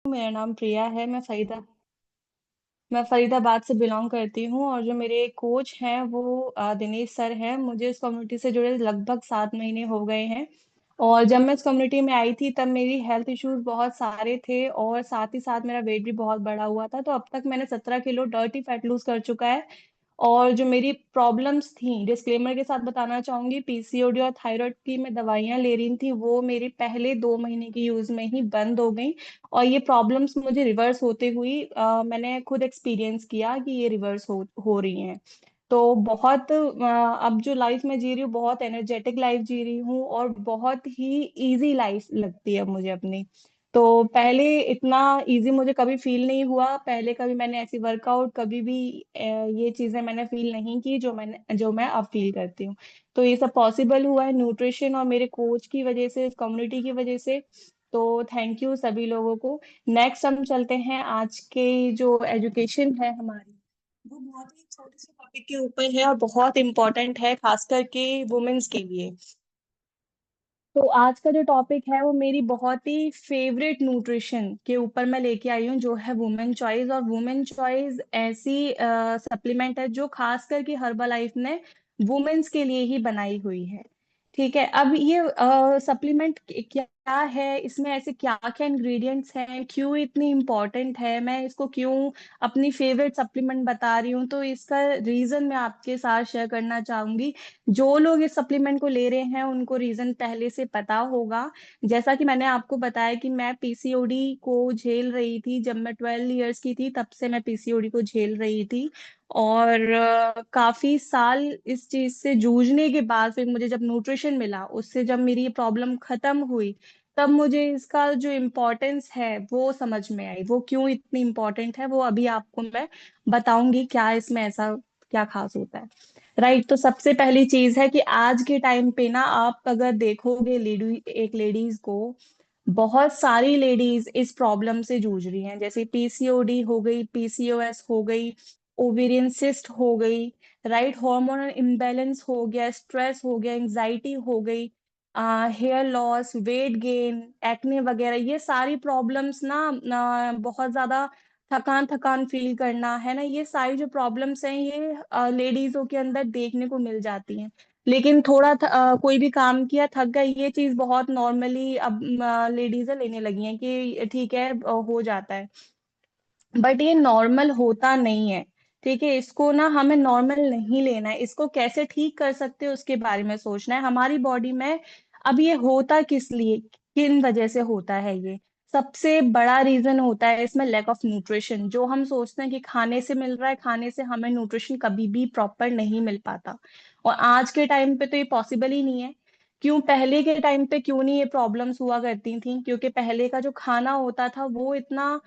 मेरा नाम प्रिया है। मैं फरीदाबाद से बिलोंग करती हूँ और जो मेरे कोच हैं वो दिनेश सर हैं। मुझे इस कम्युनिटी से जुड़े लगभग 7 महीने हो गए हैं। और जब मैं इस कम्युनिटी में आई थी तब मेरी हेल्थ इश्यूज बहुत सारे थे और साथ ही साथ मेरा वेट भी बहुत बढ़ा हुआ था। तो अब तक मैंने 17 किलो डर्टी फैट लूज कर चुका है। और जो मेरी प्रॉब्लम्स थी, डिस्क्लेमर के साथ बताना चाहूंगी, पीसीओडी और थायराइड की मैं दवाइयां ले रही थी, वो मेरे पहले 2 महीने की यूज में ही बंद हो गई। और ये प्रॉब्लम्स मुझे रिवर्स होते हुई मैंने खुद एक्सपीरियंस किया कि ये रिवर्स हो रही हैं। तो बहुत अब जो लाइफ में जी रही हूँ, बहुत एनर्जेटिक लाइफ जी रही हूँ और बहुत ही इजी लाइफ लगती है मुझे अपनी। तो पहले इतना इजी मुझे कभी फील नहीं हुआ। पहले कभी मैंने ऐसी वर्कआउट कभी भी ये चीजें मैंने फील नहीं की जो मैं अब फील करती हूँ। तो ये सब पॉसिबल हुआ है न्यूट्रिशन और मेरे कोच की वजह से, कम्युनिटी की वजह से। तो थैंक यू सभी लोगों को। नेक्स्ट हम चलते हैं। आज के जो एजुकेशन है हमारी, वो बहुत ही छोटे से टॉपिक के ऊपर है और बहुत इम्पोर्टेंट है, खास करके वुमेन्स के लिए। तो आज का जो टॉपिक है वो मेरी बहुत ही फेवरेट न्यूट्रिशन के ऊपर मैं लेके आई हूँ, जो है वुमेन चॉइस। और वुमेन चॉइस ऐसी सप्लीमेंट है जो खास करके हर्बल लाइफ ने वुमेन्स के लिए ही बनाई हुई है। ठीक है, अब ये सप्लीमेंट क्या है, इसमें ऐसे क्या क्या इंग्रेडिएंट्स हैं, क्यों इतनी इम्पोर्टेंट है, मैं इसको क्यों अपनी फेवरेट सप्लीमेंट बता रही हूँ, तो इसका रीजन मैं आपके साथ शेयर करना चाहूंगी। जो लोग इस सप्लीमेंट को ले रहे हैं उनको रीजन पहले से पता होगा। जैसा कि मैंने आपको बताया कि मैं पीसीओडी को झेल रही थी, जब मैं 12 इयर्स की थी तब से मैं पीसीओडी को झेल रही थी। और काफी साल इस चीज से जूझने के बाद फिर मुझे जब न्यूट्रिशन मिला, उससे जब मेरी ये प्रॉब्लम खत्म हुई, तब मुझे इसका जो इम्पोर्टेंस है वो समझ में आई। वो क्यों इतनी इम्पोर्टेंट है वो अभी आपको मैं बताऊंगी, क्या इसमें ऐसा क्या खास होता है। राइट, तो सबसे पहली चीज है कि आज के टाइम पे ना आप अगर देखोगे एक लेडीज को, बहुत सारी लेडीज इस प्रॉब्लम से जूझ रही हैं। जैसे पीसीओडी हो गई, पीसीओएस हो गई, ओवेरियन सिस्ट हो गई, राइट, हार्मोनल इम्बैलेंस हो गया, स्ट्रेस हो गया, एंजाइटी हो गई, hair loss, weight gain, acne वगैरह, ये सारी प्रॉब्लम्स ना बहुत ज्यादा थकान थकान फील करना है ना, ये सारी जो प्रॉब्लम्स हैं ये लेडीजों के अंदर देखने को मिल जाती हैं। लेकिन कोई भी काम किया, थक गई, ये चीज बहुत नॉर्मली अब लेडीज लेने लगी हैं कि ठीक है, हो जाता है। बट ये नॉर्मल होता नहीं है। ठीक है, इसको ना हमें नॉर्मल नहीं लेना है, इसको कैसे ठीक कर सकते हैं उसके बारे में सोचना है। हमारी बॉडी में अब ये होता किस लिए, किन वजह से होता है ये, सबसे बड़ा रीजन होता है इसमें लैक ऑफ न्यूट्रिशन। जो हम सोचते हैं कि खाने से मिल रहा है, खाने से हमें न्यूट्रिशन कभी भी प्रॉपर नहीं मिल पाता। और आज के टाइम पे तो ये पॉसिबल ही नहीं है। क्यों, पहले के टाइम पे क्यों नहीं ये प्रॉब्लम्स हुआ करती थी? क्योंकि पहले का जो खाना होता था वो इतना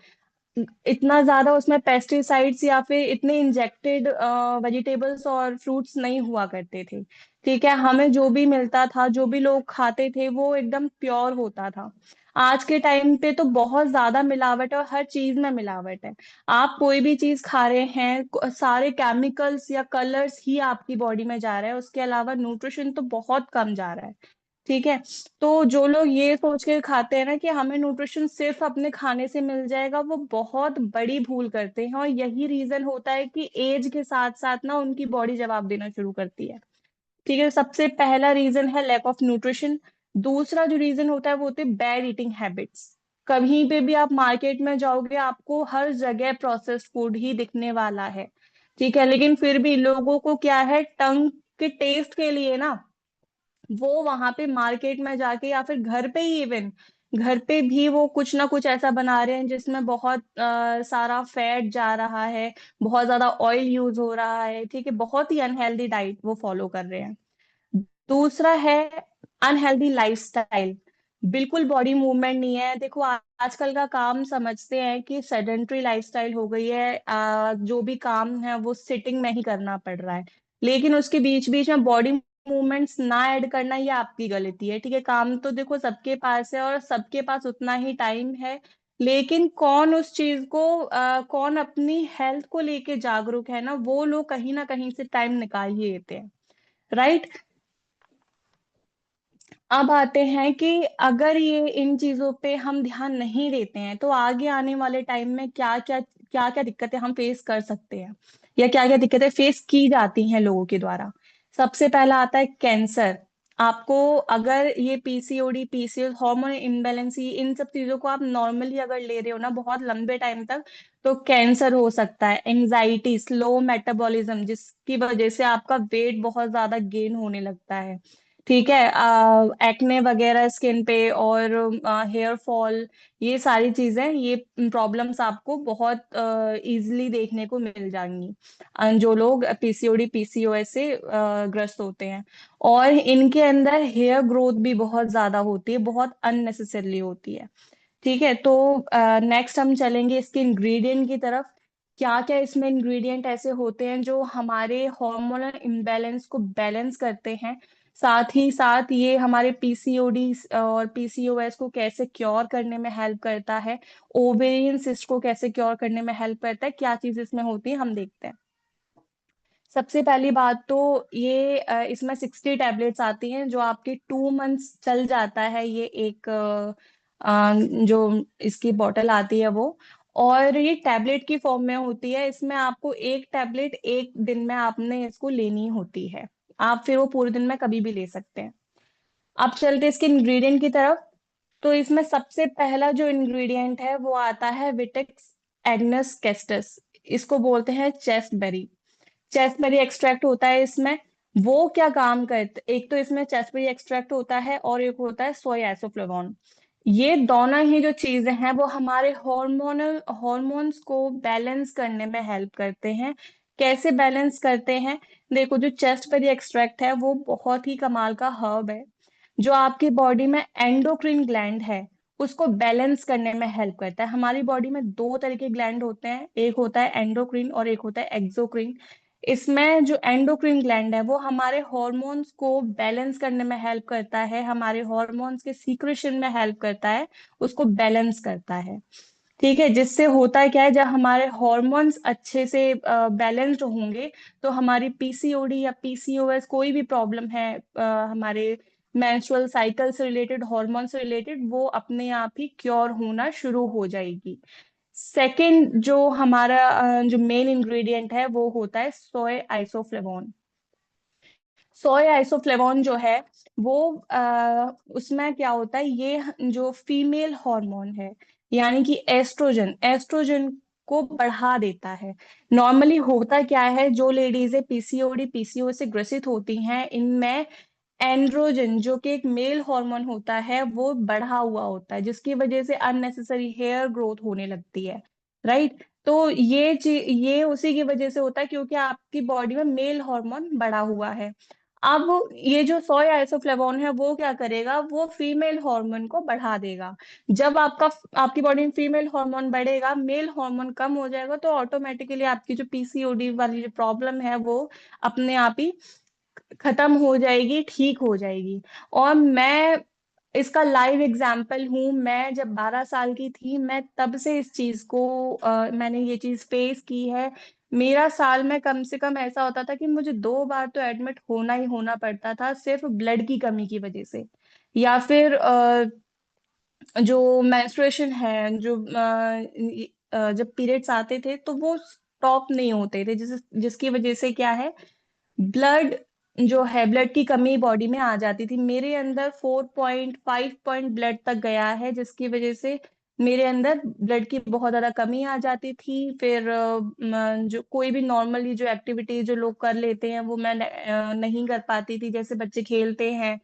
इतना ज्यादा उसमें पेस्टिसाइड्स या फिर इतने इंजेक्टेड वेजिटेबल्स और फ्रूट्स नहीं हुआ करते थे। ठीक है, हमें जो भी मिलता था, जो भी लोग खाते थे, वो एकदम प्योर होता था। आज के टाइम पे तो बहुत ज्यादा मिलावट है और हर चीज में मिलावट है। आप कोई भी चीज खा रहे हैं, सारे केमिकल्स या कलर्स ही आपकी बॉडी में जा रहे हैं, उसके अलावा न्यूट्रिशन तो बहुत कम जा रहा है। ठीक है, तो जो लोग ये सोच के खाते हैं ना कि हमें न्यूट्रिशन सिर्फ अपने खाने से मिल जाएगा, वो बहुत बड़ी भूल करते हैं। और यही रीजन होता है कि एज के साथ साथ ना उनकी बॉडी जवाब देना शुरू करती है। ठीक है, सबसे पहला रीजन है लैक ऑफ न्यूट्रिशन। दूसरा जो रीजन होता है वो होते हैं बैड ईटिंग हैबिट्स। कहीं पे भी आप मार्केट में जाओगे, आपको हर जगह प्रोसेस्ड फूड ही दिखने वाला है। ठीक है, लेकिन फिर भी लोगों को क्या है, टंग के टेस्ट के लिए ना, वो वहां पे मार्केट में जाके या फिर घर पे ही, इवन घर पे भी वो कुछ ना कुछ ऐसा बना रहे हैं जिसमें बहुत सारा फैट जा रहा है, बहुत ज्यादा ऑयल यूज हो रहा है। ठीक है, बहुत ही अनहेल्दी डाइट वो फॉलो कर रहे हैं। दूसरा है अनहेल्दी लाइफस्टाइल। बिल्कुल बॉडी मूवमेंट नहीं है। देखो, आजकल का काम समझते हैं कि सेडेंट्री लाइफस्टाइल हो गई है, जो भी काम है वो सिटिंग में ही करना पड़ रहा है। लेकिन उसके बीच बीच में बॉडी मूवमेंट्स ना ऐड करना, ये आपकी गलती है। ठीक है, काम तो देखो सबके पास है और सबके पास उतना ही टाइम है। लेकिन कौन उस चीज को कौन अपनी हेल्थ को लेके जागरूक है ना, वो लोग कहीं ना कहीं से टाइम निकाल ही लेते हैं। राइट। अब आते हैं कि अगर ये इन चीजों पे हम ध्यान नहीं देते हैं तो आगे आने वाले टाइम में क्या क्या दिक्कतें हम फेस कर सकते हैं, या क्या क्या दिक्कतें फेस की जाती हैं लोगों के द्वारा। सबसे पहला आता है कैंसर। आपको अगर ये पीसीओडी, पीसीओएस, हार्मोन इम्बैलेंस, इन सब चीजों को आप नॉर्मली अगर ले रहे हो ना बहुत लंबे टाइम तक, तो कैंसर हो सकता है। एंजाइटी, स्लो मेटाबॉलिज्म, जिसकी वजह से आपका वेट बहुत ज्यादा गेन होने लगता है। ठीक है, एक्ने वगैरह स्किन पे, और हेयर फॉल, ये सारी चीजें, ये प्रॉब्लम्स आपको बहुत इजीली देखने को मिल जाएंगी जो लोग पीसीओडी, पीसीओएस से ग्रस्त होते हैं। और इनके अंदर हेयर ग्रोथ भी बहुत ज्यादा होती है, बहुत अननेसेसरली होती है। ठीक है, तो नेक्स्ट हम चलेंगे इसके इंग्रेडिएंट की तरफ। क्या क्या इसमें इंग्रेडिएंट ऐसे होते हैं जो हमारे हार्मोनल इम्बैलेंस को बैलेंस करते हैं, साथ ही साथ ये हमारे पीसीओडी और पीसीओएस को कैसे क्योर करने में हेल्प करता है, ओवेरियन सिस्ट को कैसे क्योर करने में हेल्प करता है, क्या चीज इसमें होती है हम देखते हैं। सबसे पहली बात तो ये इसमें 60 टैबलेट्स आती हैं जो आपके 2 मंथ्स चल जाता है, ये एक जो इसकी बॉटल आती है वो। और ये टैबलेट की फॉर्म में होती है, इसमें आपको एक टैबलेट एक दिन में आपने इसको लेनी होती है। आप फिर वो पूरे दिन में कभी भी ले सकते हैं। अब चलते इसके इंग्रेडिएंट की तरफ। तो इसमें सबसे पहला जो इंग्रेडिएंट है वो आता है विटेक्स एग्नस कैस्टस। इसको बोलते हैं चेस्टबेरी। चेस्टबेरी एक्सट्रैक्ट होता है इसमें। वो क्या काम करते, एक तो इसमें चेस्टबेरी एक्सट्रैक्ट होता है और एक होता है सोय आइसोफ्लेवोन। ये दोनों ही जो चीजें हैं वो हमारे हॉर्मोन्स को बैलेंस करने में हेल्प करते हैं। कैसे बैलेंस करते हैं? देखो, जो चेस्टबेरी एक्सट्रैक्ट है वो बहुत ही कमाल का हर्ब है, जो आपकी बॉडी में एंडोक्रिन ग्लैंड है उसको बैलेंस करने में हेल्प करता है। हमारी बॉडी में दो तरह के ग्लैंड होते हैं, एक होता है एंडोक्रिन और एक होता है एक्सोक्रिन। इसमें जो एंडोक्रिन ग्लैंड है वो हमारे हॉर्मोन्स को बैलेंस करने में हेल्प करता है, हमारे हॉर्मोन्स के सीक्रेशन में हेल्प करता है, उसको बैलेंस करता है। ठीक है, जिससे होता है क्या है, जब हमारे हॉर्मोन्स अच्छे से बैलेंस्ड होंगे तो हमारी पीसीओडी या पीसीओएस कोई भी प्रॉब्लम है हमारे मेंस्ट्रुअल साइकिल से रिलेटेड, हॉर्मोन से रिलेटेड, वो अपने आप ही क्योर होना शुरू हो जाएगी। सेकंड जो हमारा जो मेन इंग्रेडिएंट है वो होता है सोय आइसोफ्लेवोन। सोय आइसोफ्लेवोन जो है वो उसमें क्या होता है, ये जो फीमेल हार्मोन है, यानी कि एस्ट्रोजन, एस्ट्रोजन को बढ़ा देता है। नॉर्मली होता क्या है, जो लेडीज पीसीओडी, पीसीओएस से ग्रसित होती हैं, इनमें एंड्रोजन जो कि एक मेल हार्मोन होता है वो बढ़ा हुआ होता है, जिसकी वजह से अननेसेसरी हेयर ग्रोथ होने लगती है। राइट, तो ये उसी की वजह से होता है क्योंकि आपकी बॉडी में मेल हार्मोन बढ़ा हुआ है। अब ये जो सोय आइसोफ्लेवोन है वो क्या करेगा, वो फीमेल हार्मोन को बढ़ा देगा। जब आपकी बॉडी में फीमेल हार्मोन बढ़ेगा, मेल हार्मोन कम हो जाएगा, तो ऑटोमेटिकली आपकी जो पीसीओडी वाली जो प्रॉब्लम है वो अपने आप ही खत्म हो जाएगी, ठीक हो जाएगी। और मैं इसका लाइव एग्जाम्पल हूँ। मैं जब 12 साल की थी, मैं तब से इस चीज को मैंने ये चीज फेस की है। मेरा साल में कम से कम ऐसा होता था कि मुझे 2 बार तो एडमिट होना ही होना पड़ता था, सिर्फ ब्लड की कमी की वजह से, या फिर जो मेंस्ट्रुएशन है, जो जब पीरियड्स आते थे तो वो स्टॉप नहीं होते थे, जिसकी वजह से क्या है, ब्लड जो है, ब्लड की कमी बॉडी में आ जाती थी। मेरे अंदर 4.5 पॉइंट ब्लड तक गया है, जिसकी वजह से मेरे अंदर ब्लड की बहुत ज्यादा कमी आ जाती थी। फिर जो कोई भी नॉर्मली जो एक्टिविटी जो लोग कर लेते हैं वो मैं नहीं कर पाती थी, जैसे बच्चे खेलते हैं।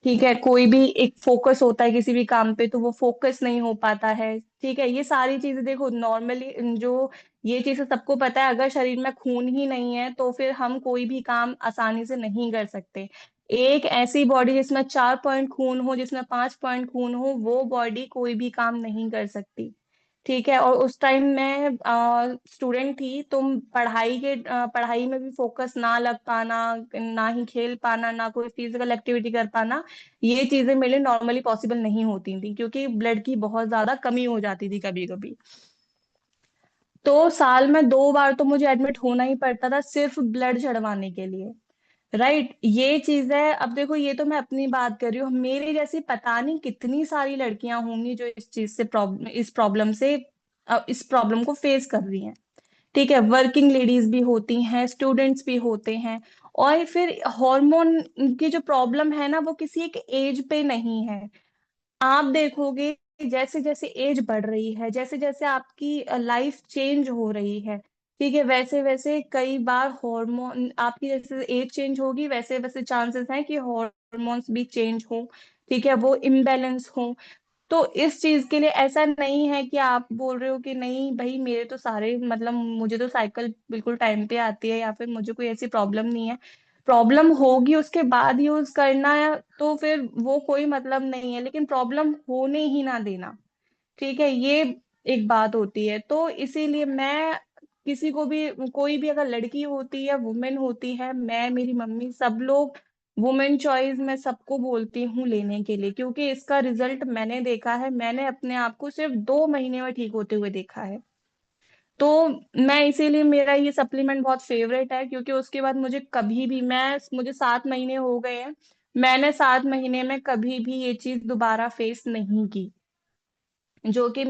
ठीक है, कोई भी एक फोकस होता है किसी भी काम पे तो वो फोकस नहीं हो पाता है। ठीक है, ये सारी चीजें देखो नॉर्मली जो ये चीजें सबको पता है, अगर शरीर में खून ही नहीं है तो फिर हम कोई भी काम आसानी से नहीं कर सकते। एक ऐसी बॉडी जिसमें 4 पॉइंट खून हो, जिसमें 5 पॉइंट खून हो, वो बॉडी कोई भी काम नहीं कर सकती। ठीक है, और उस टाइम मैं स्टूडेंट थी, तो पढ़ाई में भी फोकस ना लग पाना, ना ही खेल पाना, ना कोई फिजिकल एक्टिविटी कर पाना, ये चीजें मेरे लिए नॉर्मली पॉसिबल नहीं होती थी क्योंकि ब्लड की बहुत ज्यादा कमी हो जाती थी कभी कभी। तो साल में 2 बार तो मुझे एडमिट होना ही पड़ता था सिर्फ ब्लड चढ़वाने के लिए। राइट, ये चीज है। अब देखो, ये तो मैं अपनी बात कर रही हूँ, मेरे जैसी पता नहीं कितनी सारी लड़कियां होंगी जो इस चीज से प्रॉब्लम इस प्रॉब्लम से इस प्रॉब्लम को फेस कर रही हैं। ठीक है, वर्किंग लेडीज भी होती हैं, स्टूडेंट्स भी होते हैं। और फिर हार्मोन की जो प्रॉब्लम है ना, वो किसी एक एज पे नहीं है। आप देखोगे जैसे जैसे एज बढ़ रही है, जैसे जैसे आपकी लाइफ चेंज हो रही है, ठीक है, वैसे वैसे कई बार हार्मोन आपकी, जैसे एज चेंज होगी वैसे वैसे चांसेस हैं कि हार्मोन्स भी चेंज हो। ठीक है, वो इम्बेलेंस हो। तो इस चीज के लिए ऐसा नहीं है कि आप बोल रहे हो कि नहीं भाई, मेरे तो सारे मतलब मुझे तो साइकिल बिल्कुल टाइम पे आती है, या फिर मुझे कोई ऐसी प्रॉब्लम नहीं है। प्रॉब्लम होगी उसके बाद यूज करना है, तो फिर वो कोई मतलब नहीं है, लेकिन प्रॉब्लम होने ही ना देना। ठीक है, ये एक बात होती है। तो इसीलिए मैं किसी को भी, कोई भी अगर लड़की होती है, वुमेन होती है, मैं, मेरी मम्मी, सब लोग वुमेन चॉइस मैं सबको बोलती हूँ लेने के लिए, क्योंकि इसका रिजल्ट मैंने देखा है। मैंने अपने आप को सिर्फ 2 महीने में ठीक होते हुए देखा है। तो मैं इसीलिए, मेरा ये सप्लीमेंट बहुत फेवरेट है, क्योंकि उसके बाद मुझे कभी भी, मुझे 7 महीने हो गए हैं, मैंने 7 महीने में कभी भी ये चीज दोबारा फेस नहीं की। जो कि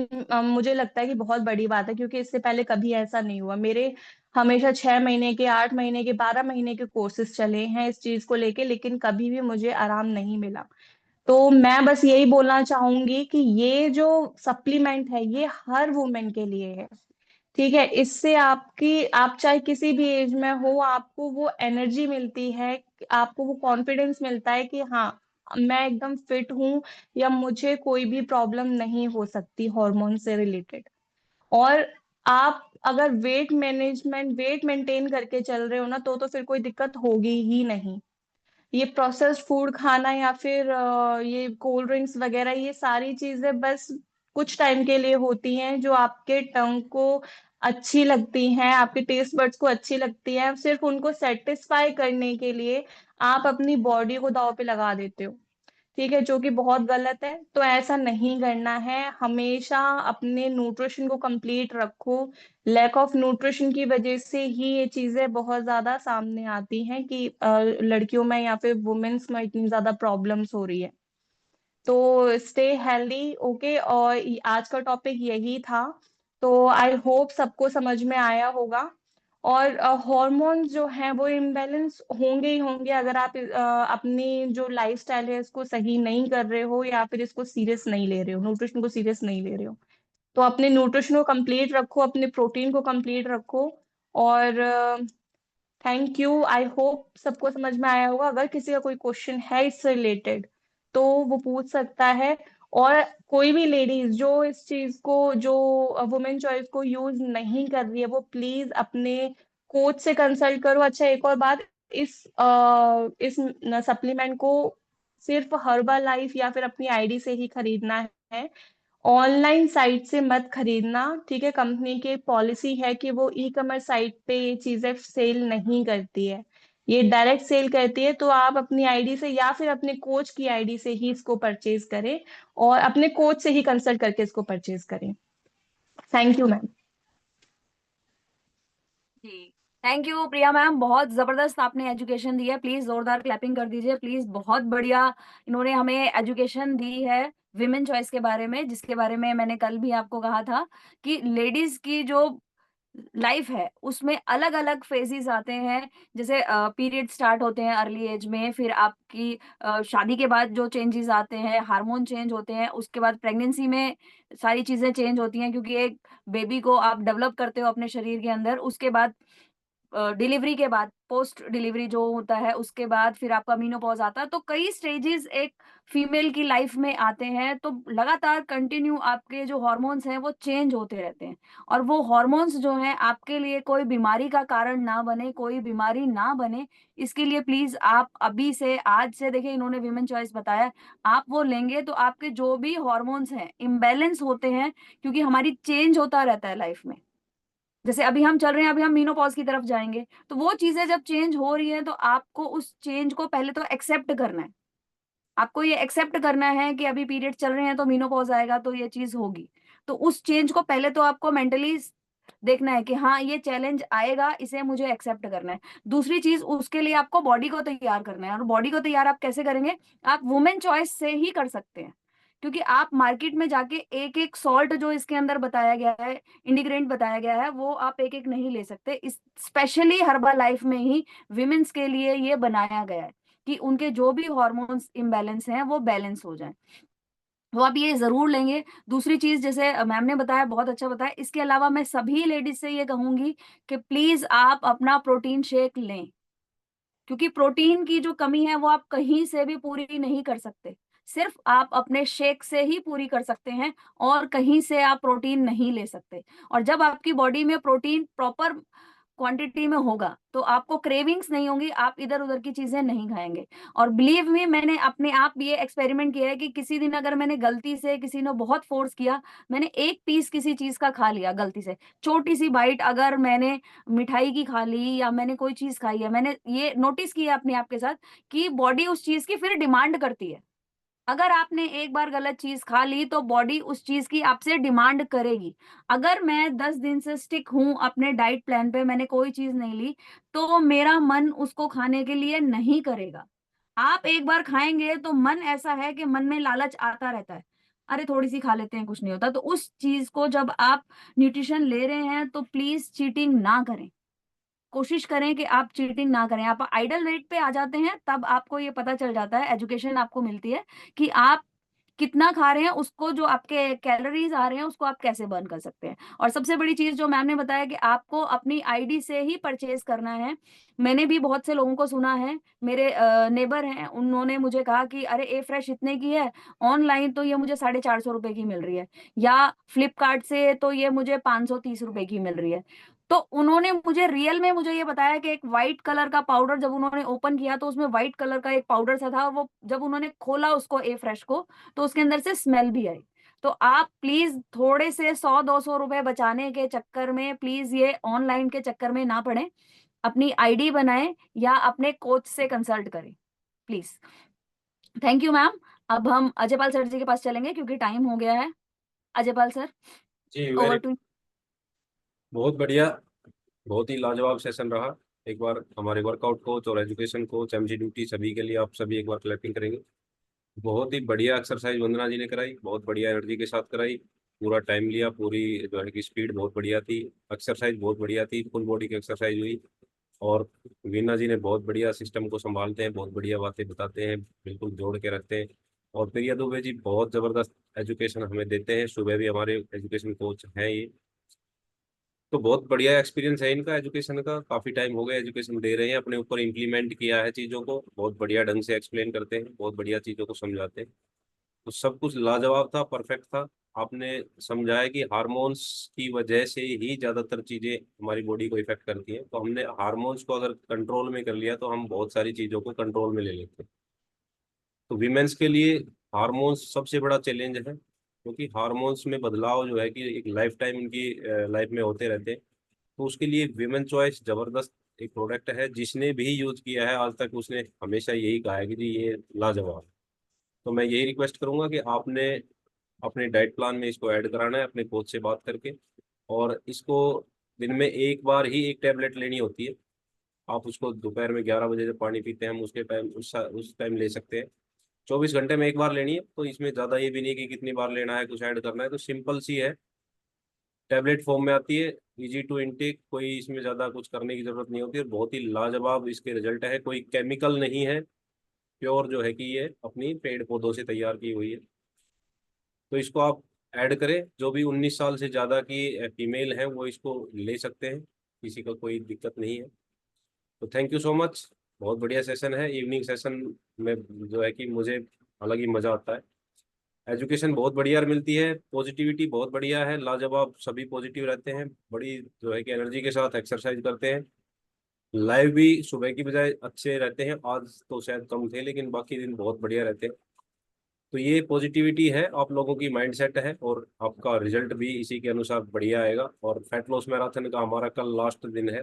मुझे लगता है कि बहुत बड़ी बात है, क्योंकि इससे पहले कभी ऐसा नहीं हुआ मेरे। हमेशा 6 महीने के, 8 महीने के, 12 महीने के कोर्सेज चले हैं इस चीज को लेके, लेकिन कभी भी मुझे आराम नहीं मिला। तो मैं बस यही बोलना चाहूंगी कि ये जो सप्लीमेंट है, ये हर वुमेन के लिए है। ठीक है, इससे आपकी, आप चाहे किसी भी एज में हो, आपको वो एनर्जी मिलती है, आपको वो कॉन्फिडेंस मिलता है कि हाँ, मैं एकदम फिट हूँ, या मुझे कोई भी प्रॉब्लम नहीं हो सकती हार्मोन से रिलेटेड। और आप अगर वेट मेंटेन करके चल रहे हो ना, तो फिर कोई दिक्कत होगी ही नहीं। ये प्रोसेस्ड फूड खाना, या फिर ये कोल्ड ड्रिंक्स वगैरह, ये सारी चीजें बस कुछ टाइम के लिए होती हैं, जो आपके टंग को अच्छी लगती हैं, आपके टेस्ट बड्स को अच्छी लगती हैं, सिर्फ उनको सेटिस्फाई करने के लिए आप अपनी बॉडी को दांव पे लगा देते हो। ठीक है, जो कि बहुत गलत है। तो ऐसा नहीं करना है, हमेशा अपने न्यूट्रिशन को कंप्लीट रखो। लैक ऑफ न्यूट्रिशन की वजह से ही ये चीजें बहुत ज्यादा सामने आती हैं कि लड़कियों में या फिर वुमेन्स में इतनी ज्यादा प्रॉब्लम्स हो रही है। तो स्टे हेल्दी, ओके। और आज का टॉपिक यही था। तो आई होप सबको समझ में आया होगा। और हॉर्मोन्स जो हैं वो इम्बैलेंस होंगे ही होंगे, अगर आप अपनी जो लाइफस्टाइल है इसको सही नहीं कर रहे हो, या फिर इसको सीरियस नहीं ले रहे हो, न्यूट्रिशन को सीरियस नहीं ले रहे हो। तो अपने न्यूट्रिशन को कंप्लीट रखो, अपने प्रोटीन को कंप्लीट रखो। और थैंक यू, आई होप सबको समझ में आया होगा। अगर किसी का कोई क्वेश्चन है इससे रिलेटेड, तो वो पूछ सकता है। और कोई भी लेडीज जो इस चीज को, जो वुमेन चॉइस को यूज नहीं कर रही है, वो प्लीज अपने कोच से कंसल्ट करो। अच्छा, एक और बात, इस सप्लीमेंट को सिर्फ हर्बल लाइफ या फिर अपनी आईडी से ही खरीदना है। ऑनलाइन साइट से मत खरीदना। ठीक है, कंपनी की पॉलिसी है कि वो ई कॉमर्स साइट पे ये चीजें सेल नहीं करती है, ये डायरेक्ट सेल करती है। तो आप अपनी आईडी से या फिर अपने कोच की आईडी से ही इसको परचेज करें, और अपने कोच से ही कंसल्ट करके इसको परचेज करें। Thank you ma'am. जी, थैंक यू प्रिया मैम, बहुत जबरदस्त आपने एजुकेशन दी है। प्लीज जोरदार क्लैपिंग कर दीजिए प्लीज, बहुत बढ़िया इन्होंने हमें एजुकेशन दी है विमेन चॉइस के बारे में, जिसके बारे में मैंने कल भी आपको कहा था कि लेडीज की जो लाइफ है उसमें अलग अलग फेजेस आते हैं। जैसे पीरियड स्टार्ट होते हैं अर्ली एज में, फिर आपकी शादी के बाद जो चेंजेस आते हैं, हार्मोन चेंज होते हैं, उसके बाद प्रेगनेंसी में सारी चीजें चेंज होती हैं, क्योंकि एक बेबी को आप डेवलप करते हो अपने शरीर के अंदर। उसके बाद डिलीवरी के बाद, पोस्ट डिलीवरी जो होता है, उसके बाद फिर आपका मेनोपॉज़ आता है। तो कई स्टेजेस एक फीमेल की लाइफ में आते हैं, तो लगातार कंटिन्यू आपके जो हार्मोन्स हैं वो चेंज होते रहते हैं। और वो हार्मोन्स जो हैं आपके लिए कोई बीमारी का कारण ना बने, कोई बीमारी ना बने, इसके लिए प्लीज़ आप अभी से, आज से, देखिए इन्होंने वुमेन चॉइस बताया, आप वो लेंगे तो आपके जो भी हार्मोन्स हैं, इम्बैलेंस होते हैं, क्योंकि हमारी चेंज होता रहता है लाइफ में। जैसे अभी हम चल रहे हैं, अभी हम मेनोपॉज़ की तरफ जाएँगे, तो वो चीज़ें जब चेंज हो रही हैं, तो आपको उस चेंज को पहले तो एक्सेप्ट करना है। आपको ये एक्सेप्ट करना है कि अभी पीरियड चल रहे हैं, तो मेनोपॉज़ आएगा, तो ये चीज़ होगी। तो उस चेंज को पहले तो आपको मेंटली देखना है कि हाँ ये चैलेंज आएगा, इसे मुझे एक्सेप्ट करना है। दूसरी चीज, उसके लिए आपको बॉडी को तैयार करना है, और बॉडी को तैयार आप कैसे करेंगे? आप वुमेन चॉइस से ही कर सकते हैं। क्योंकि आप मार्केट में जाके एक एक सॉल्ट जो इसके अंदर बताया गया है, इंडिग्रेंट बताया गया है, वो आप एक एक नहीं ले सकते। इस स्पेशली हर्बल लाइफ में ही विमेन्स के लिए ये बनाया गया है कि उनके जो भी हॉर्मोन्स इम्बैलेंस हैं वो बैलेंस हो जाए। वो आप ये जरूर लेंगे। दूसरी चीज, जैसे मैम ने बताया, बहुत अच्छा बताया, इसके अलावा मैं सभी लेडीज से ये कहूंगी कि प्लीज आप अपना प्रोटीन शेक लें। क्योंकि प्रोटीन की जो कमी है वो आप कहीं से भी पूरी नहीं कर सकते, सिर्फ आप अपने शेक से ही पूरी कर सकते हैं, और कहीं से आप प्रोटीन नहीं ले सकते। और जब आपकी बॉडी में प्रोटीन प्रॉपर क्वांटिटी में होगा तो आपको क्रेविंग्स नहीं होंगी, आप इधर उधर की चीजें नहीं खाएंगे। और बिलीव मी, मैंने अपने आप ये एक्सपेरिमेंट किया है कि किसी दिन अगर मैंने गलती से, किसी ने बहुत फोर्स किया, मैंने एक पीस किसी चीज का खा लिया गलती से, छोटी सी बाइट अगर मैंने मिठाई की खा ली या मैंने कोई चीज खाई है, मैंने ये नोटिस किया अपने आप के साथ कि बॉडी उस चीज की फिर डिमांड करती है। अगर आपने एक बार गलत चीज खा ली तो बॉडी उस चीज की आपसे डिमांड करेगी। अगर मैं 10 दिन से स्टिक हूं अपने डाइट प्लान पे, मैंने कोई चीज नहीं ली, तो मेरा मन उसको खाने के लिए नहीं करेगा। आप एक बार खाएंगे तो मन ऐसा है कि मन में लालच आता रहता है, अरे थोड़ी सी खा लेते हैं, कुछ नहीं होता। तो उस चीज को जब आप न्यूट्रिशन ले रहे हैं तो प्लीज चीटिंग ना करें। कोशिश करें कि आप चीटिंग ना करें। आप आइडल वेट पे आ जाते हैं तब आपको ये पता चल जाता है, एजुकेशन आपको मिलती है कि आप कितना खा रहे हैं, उसको जो आपके कैलोरीज आ रहे हैं उसको आप कैसे बर्न कर सकते हैं। और सबसे बड़ी चीज जो मैम ने बताया कि आपको अपनी आईडी से ही परचेज करना है। मैंने भी बहुत से लोगों को सुना है, मेरे नेबर हैं, उन्होंने मुझे कहा कि अरे ए फ्रेश इतने की है, ऑनलाइन तो ये मुझे 450 रुपए की मिल रही है, या फ्लिपकार्ट से तो ये मुझे 530 रुपए की मिल रही है। तो उन्होंने मुझे रियल में मुझे ये बताया कि एक व्हाइट कलर का पाउडर जब उन्होंने ओपन किया तो उसमें व्हाइट कलर का एक पाउडर सा था, वो जब उन्होंने खोला उसको ए फ्रेश को, तो उसके अंदर से स्मेल भी आई। तो आप प्लीज थोड़े से 100-200 रुपए बचाने के चक्कर में प्लीज ये ऑनलाइन के चक्कर में ना पड़े। अपनी आईडी बनाएं या अपने कोच से कंसल्ट करें प्लीज। Thank you ma'am. अब हम अजयपाल सर जी के पास चलेंगे क्योंकि टाइम हो गया है। Ajaypal sir, ji over very, to. बहुत बढ़िया, बहुत ही लाजवाब सेशन रहा। एक बार हमारे वर्कआउट कोच और एजुकेशन कोच एमजी ड्यूटी सभी के लिए आप सभी एक बार क्लैपिंग करेंगे। बहुत ही बढ़िया एक्सरसाइज वंदना जी ने कराई, बहुत बढ़िया एनर्जी के साथ कराई। पूरा टाइम लिया, पूरी जो है कि स्पीड बहुत बढ़िया थी, एक्सरसाइज बहुत बढ़िया थी, फुल बॉडी की एक्सरसाइज हुई। और वीना जी ने बहुत बढ़िया सिस्टम को संभालते हैं, बहुत बढ़िया बातें बताते हैं, बिल्कुल जोड़ के रखते हैं। और प्रिया दुबे जी बहुत ज़बरदस्त एजुकेशन हमें देते हैं, सुबह भी हमारे एजुकेशन कोच हैं ये। तो बहुत बढ़िया एक्सपीरियंस है इनका एजुकेशन का, काफ़ी टाइम हो गया एजुकेशन दे रहे हैं, अपने ऊपर इम्प्लीमेंट किया है चीज़ों को, बहुत बढ़िया ढंग से एक्सप्लेन करते हैं, बहुत बढ़िया चीज़ों को समझाते हैं। तो सब कुछ लाजवाब था, परफेक्ट था। आपने समझाया कि हार्मोन्स की वजह से ही ज़्यादातर चीज़ें हमारी बॉडी को इफेक्ट करती हैं, तो हमने हार्मोन्स को अगर कंट्रोल में कर लिया तो हम बहुत सारी चीज़ों को कंट्रोल में ले लेते हैं। तो वीमेंस के लिए हार्मोन्स सबसे बड़ा चैलेंज है, क्योंकि हार्मोन्स में बदलाव जो है कि एक लाइफ टाइम उनकी लाइफ में होते रहते हैं। तो उसके लिए विमेन चॉइस जबरदस्त एक प्रोडक्ट है, जिसने भी यूज किया है आज तक उसने हमेशा यही कहा है कि जी ये लाजवाब। तो मैं यही रिक्वेस्ट करूंगा कि आपने अपने डाइट प्लान में इसको ऐड कराना है अपने कोच से बात करके। और इसको दिन में एक बार ही एक टेबलेट लेनी होती है। आप उसको दोपहर में 11 बजे जब पानी पीते हैं हम उसके टाइम उस टाइम ले सकते हैं। 24 घंटे में एक बार लेनी है, तो इसमें ज़्यादा ये भी नहीं कि कितनी बार लेना है, कुछ ऐड करना है, तो सिंपल सी है, टैबलेट फॉर्म में आती है, इजी टू इनटेक, कोई इसमें ज़्यादा कुछ करने की ज़रूरत नहीं होती है। बहुत ही लाजवाब इसके रिजल्ट है, कोई केमिकल नहीं है, प्योर जो है कि ये अपनी पेड़ पौधों से तैयार की हुई है। तो इसको आप ऐड करें, जो भी 19 साल से ज़्यादा की फीमेल हैं वो इसको ले सकते हैं, किसी का कोई दिक्कत नहीं है। तो थैंक यू सो मच, बहुत बढ़िया सेशन है। इवनिंग सेशन में जो है कि मुझे अलग ही मज़ा आता है। एजुकेशन बहुत बढ़िया मिलती है, पॉजिटिविटी बहुत बढ़िया है, लाजवाब, सभी पॉजिटिव रहते हैं, बड़ी जो है कि एनर्जी के साथ एक्सरसाइज करते हैं। लाइव भी सुबह की बजाय अच्छे रहते हैं, आज तो शायद कम थे लेकिन बाकी दिन बहुत बढ़िया रहते हैं। तो ये पॉजिटिविटी है, आप लोगों की माइंडसेट है, और आपका रिजल्ट भी इसी के अनुसार बढ़िया आएगा। और फैट लॉस मैराथन का हमारा कल लास्ट दिन है,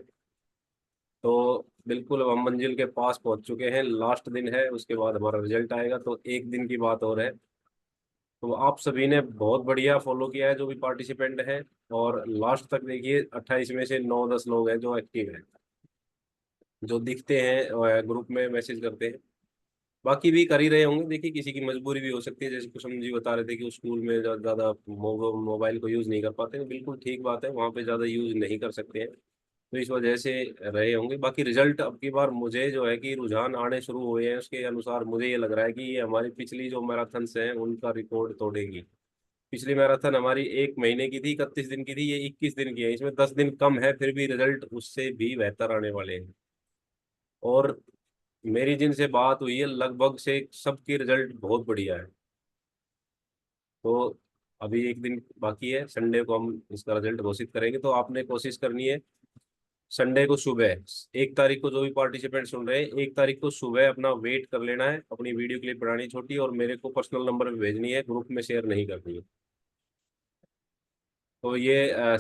तो बिल्कुल अब हम मंजिल के पास पहुंच चुके हैं, लास्ट दिन है, उसके बाद हमारा रिजल्ट आएगा, तो एक दिन की बात और है। तो आप सभी ने बहुत बढ़िया फॉलो किया है जो भी पार्टिसिपेंट है, और लास्ट तक देखिए 28 में से 9-10 लोग हैं जो एक्टिव हैं, जो दिखते हैं ग्रुप में मैसेज करते हैं। बाकी भी कर ही रहे होंगे, देखिए किसी की मजबूरी भी हो सकती है, जैसे कुसुम जी बता रहे थे कि वो स्कूल में ज़्यादा मोबाइल को यूज़ नहीं कर पाते हैं, बिल्कुल ठीक बात है, वहाँ पे ज़्यादा यूज़ नहीं कर सकते हैं, तो इस वजह से रहे होंगे। बाकी रिजल्ट अब की बार मुझे जो है कि रुझान आने शुरू हुए हैं, उसके अनुसार मुझे ये लग रहा है कि ये हमारी पिछली जो मैराथन्स हैं उनका रिकॉर्ड तोड़ेगी। पिछली मैराथन हमारी 1 महीने की थी, 31 दिन की थी, ये 21 दिन की है, इसमें 10 दिन कम है, फिर भी रिजल्ट उससे भी बेहतर आने वाले हैं। और मेरी जिनसे बात हुई है लगभग से सबकी रिजल्ट बहुत बढ़िया है। तो अभी एक दिन बाकी है, संडे को हम इसका रिजल्ट घोषित करेंगे, तो आपने कोशिश करनी है संडे को सुबह, 1 तारीख को जो भी पार्टिसिपेंट सुन रहे हैं, 1 तारीख को सुबह अपना वेट कर लेना है, अपनी वीडियो क्लिप बनानी छोटी और मेरे को पर्सनल नंबर पे भेजनी है, ग्रुप में शेयर नहीं करनी है। तो ये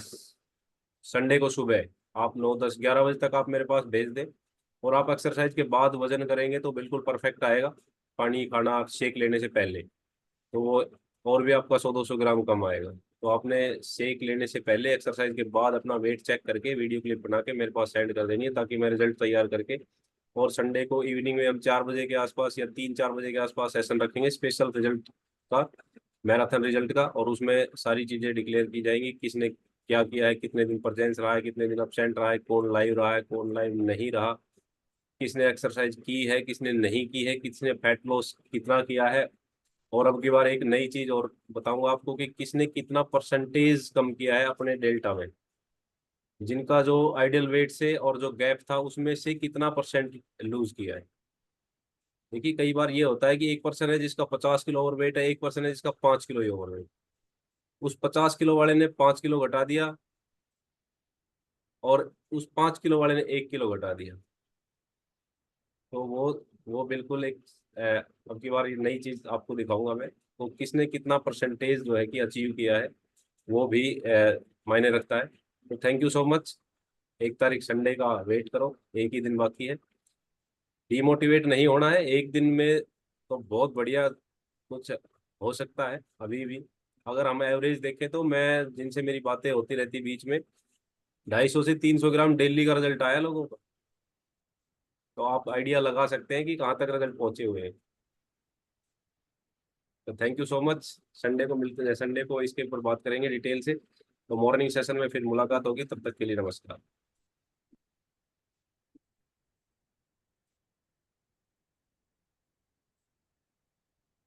संडे को सुबह आप 9, 10, 11 बजे तक आप मेरे पास भेज दें। और आप एक्सरसाइज के बाद वजन करेंगे तो बिल्कुल परफेक्ट आएगा, पानी खाना शेक लेने से पहले, तो वो और भी आपका 100-200 ग्राम कम आएगा। तो आपने शेक लेने से पहले एक्सरसाइज के बाद अपना वेट चेक करके वीडियो क्लिप बना के मेरे पास सेंड कर देनी है, ताकि मैं रिजल्ट तैयार करके, और संडे को इवनिंग में हम 4 बजे के आसपास या 3-4 बजे के आसपास सेशन रखेंगे स्पेशल रिजल्ट का, मैराथन रिजल्ट का, और उसमें सारी चीज़ें डिक्लेयर की जाएंगी, किसने क्या किया है, कितने दिन प्रेजेंस रहा है, कितने दिन absent रहा है, कौन लाइव रहा है, कौन लाइव नहीं रहा, किसने एक्सरसाइज की है, किसने नहीं की है, किसने फैट लॉस कितना किया है। और अब की बार एक नई चीज और बताऊंगा आपको कि किसने कितना परसेंटेज कम किया है अपने डेल्टा में, जिनका जो आइडियल वेट से और जो गैप था उसमें से कितना परसेंट लूज किया है। देखिए कई बार ये होता है कि एक पर्सन है जिसका 50 किलो ओवर वेट है, एक पर्सन है जिसका 5 किलो ही ओवर वेट, उस 50 किलो वाले ने 5 किलो घटा दिया और उस 5 किलो वाले ने 1 किलो घटा दिया, तो वो बिल्कुल एक अब की बार ये नई चीज आपको दिखाऊंगा मैं, तो किसने कितना परसेंटेज जो है कि अचीव किया है वो भी मायने रखता है। तो थैंक यू सो मच। 1 तारीख संडे का वेट करो, एक ही दिन बाकी है, डिमोटिवेट नहीं होना है एक दिन में, तो बहुत बढ़िया कुछ हो सकता है अभी भी। अगर हम एवरेज देखें तो मैं जिनसे मेरी बातें होती रहती बीच में, 250 से 300 ग्राम डेली का रिजल्ट आया लोगों का, तो आप आइडिया लगा सकते हैं कि कहाँ तक रिजल्ट पहुंचे हुए हैं। तो thank you so much, Sunday को मिलते हैं, संडे को इसके ऊपर बात करेंगे डिटेल से, तो मॉर्निंग सेशन में फिर मुलाकात होगी, तब तक के लिए नमस्कार।